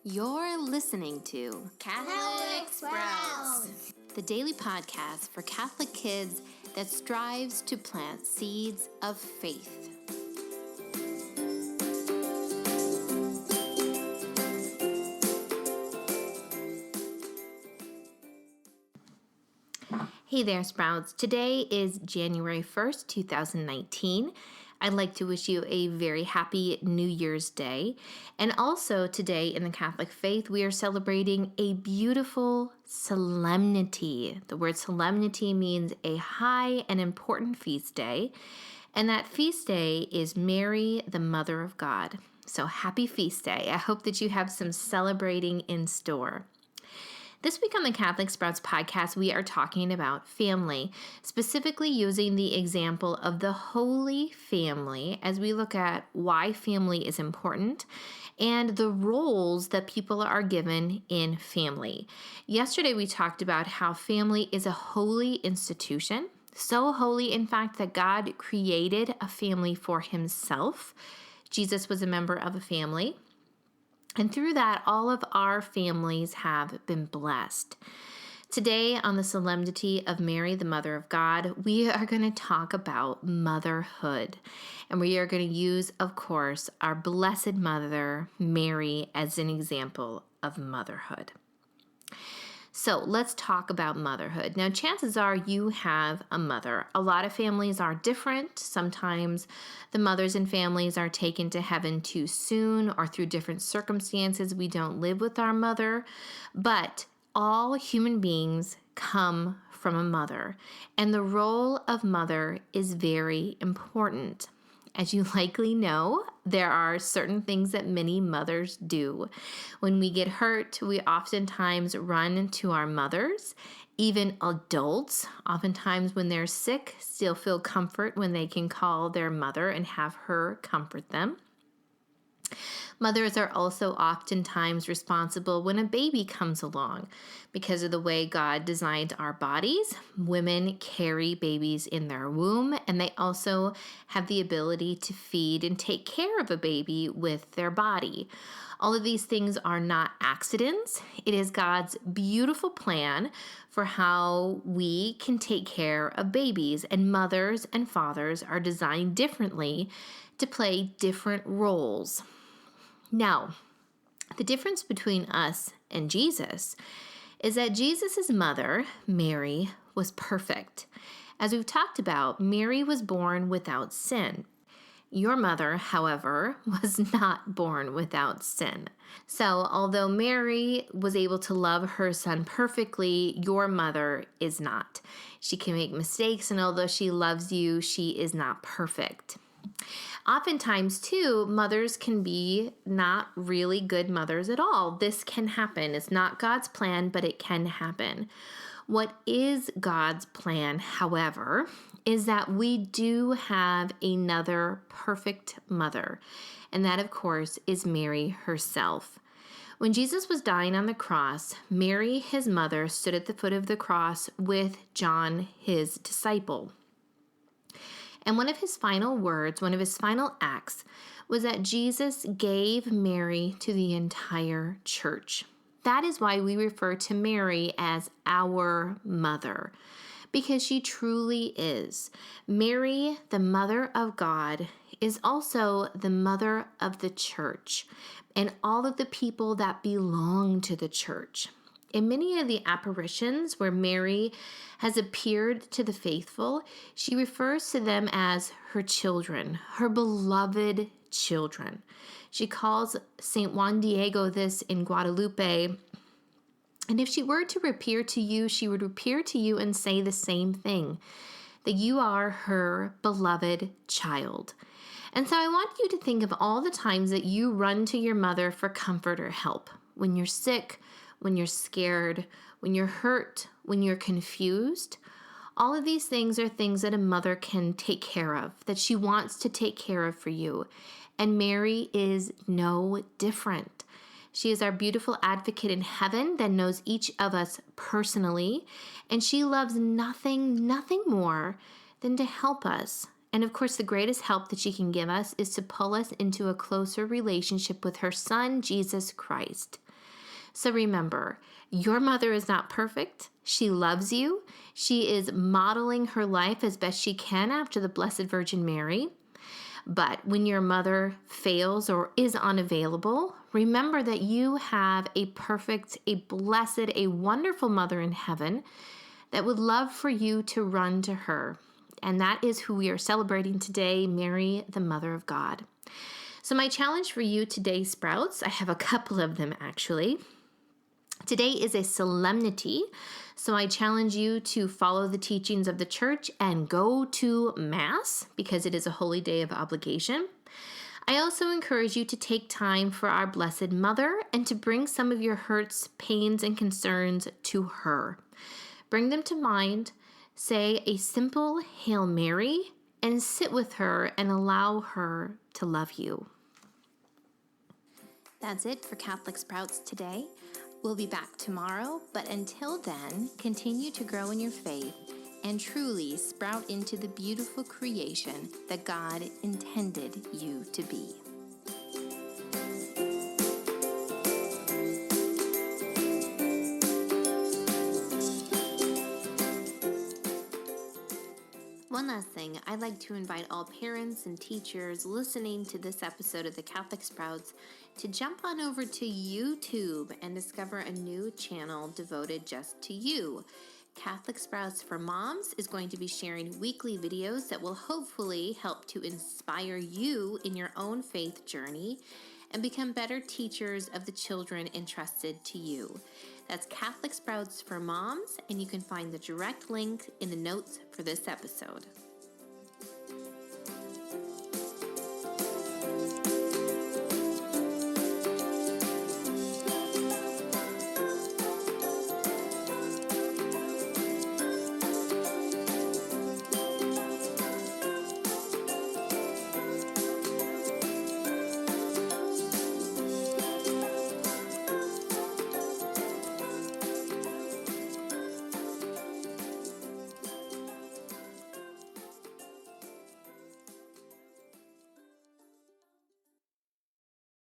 You're listening to Catholic Sprouts, the daily podcast for Catholic kids that strives to plant seeds of faith. Hey there, Sprouts. Today is January 1st, 2019. I'd like to wish you a very happy New Year's Day. And also today in the Catholic faith, we are celebrating a beautiful solemnity. The word solemnity means a high and important feast day. And that feast day is Mary, the Mother of God. So happy feast day. I hope that you have some celebrating in store. This week on the Catholic Sprouts podcast, we are talking about family, specifically using the example of the Holy Family as we look at why family is important and the roles that people are given in family. Yesterday, we talked about how family is a holy institution, so holy, in fact, that God created a family for himself. Jesus was a member of a family. And through that, all of our families have been blessed. Today, on the solemnity of Mary, the Mother of God, we are going to talk about motherhood. And we are going to use, of course, our Blessed Mother, Mary, as an example of motherhood. So let's talk about motherhood. Now, chances are you have a mother. A lot of families are different. Sometimes the mothers in families are taken to heaven too soon or through different circumstances. We don't live with our mother, but all human beings come from a mother, and the role of mother is very important. As you likely know, there are certain things that many mothers do. When we get hurt, we oftentimes run to our mothers. Even adults, oftentimes when they're sick, still feel comfort when they can call their mother and have her comfort them. Mothers are also oftentimes responsible when a baby comes along. Because of the way God designed our bodies, women carry babies in their womb, and they also have the ability to feed and take care of a baby with their body. All of these things are not accidents. It is God's beautiful plan for how we can take care of babies, and mothers and fathers are designed differently to play different roles. Now, the difference between us and Jesus is that Jesus' mother, Mary, was perfect. As we've talked about, Mary was born without sin. Your mother, however, was not born without sin. So, although Mary was able to love her son perfectly, your mother is not. She can make mistakes, and although she loves you, she is not perfect. Oftentimes, too, mothers can be not really good mothers at all. This can happen. It's not God's plan, but it can happen. What is God's plan, however, is that we do have another perfect mother, and that, of course, is Mary herself. When Jesus was dying on the cross, Mary, his mother, stood at the foot of the cross with John, his disciple. And one of his final words, one of his final acts, was that Jesus gave Mary to the entire church. That is why we refer to Mary as our mother, because she truly is. Mary, the Mother of God, is also the mother of the church and all of the people that belong to the church. In many of the apparitions where Mary has appeared to the faithful, she refers to them as her children, her beloved children. She calls St. Juan Diego this in Guadalupe. And if she were to appear to you, she would appear to you and say the same thing, that you are her beloved child. And so I want you to think of all the times that you run to your mother for comfort or help. When you're sick, when you're scared, when you're hurt, when you're confused. All of these things are things that a mother can take care of, that she wants to take care of for you. And Mary is no different. She is our beautiful advocate in heaven that knows each of us personally, and she loves nothing more than to help us. And of course, the greatest help that she can give us is to pull us into a closer relationship with her Son, Jesus Christ. So remember, your mother is not perfect. She loves you. She is modeling her life as best she can after the Blessed Virgin Mary. But when your mother fails or is unavailable, remember that you have a perfect, a blessed, a wonderful mother in heaven that would love for you to run to her. And that is who we are celebrating today, Mary, the Mother of God. So my challenge for you today, Sprouts, I have a couple of them actually. Today is a solemnity, so I challenge you to follow the teachings of the church and go to Mass because it is a holy day of obligation. I also encourage you to take time for our Blessed Mother and to bring some of your hurts, pains, and concerns to her. Bring them to mind, say a simple Hail Mary, and sit with her and allow her to love you. That's it for Catholic Sprouts today. We'll be back tomorrow, but until then, continue to grow in your faith and truly sprout into the beautiful creation that God intended you to be. One last thing, I'd like to invite all parents and teachers listening to this episode of the Catholic Sprouts to jump on over to YouTube and discover a new channel devoted just to you. Catholic Sprouts for Moms is going to be sharing weekly videos that will hopefully help to inspire you in your own faith journey and become better teachers of the children entrusted to you. That's Catholic Sprouts for Moms, and you can find the direct link in the notes for this episode.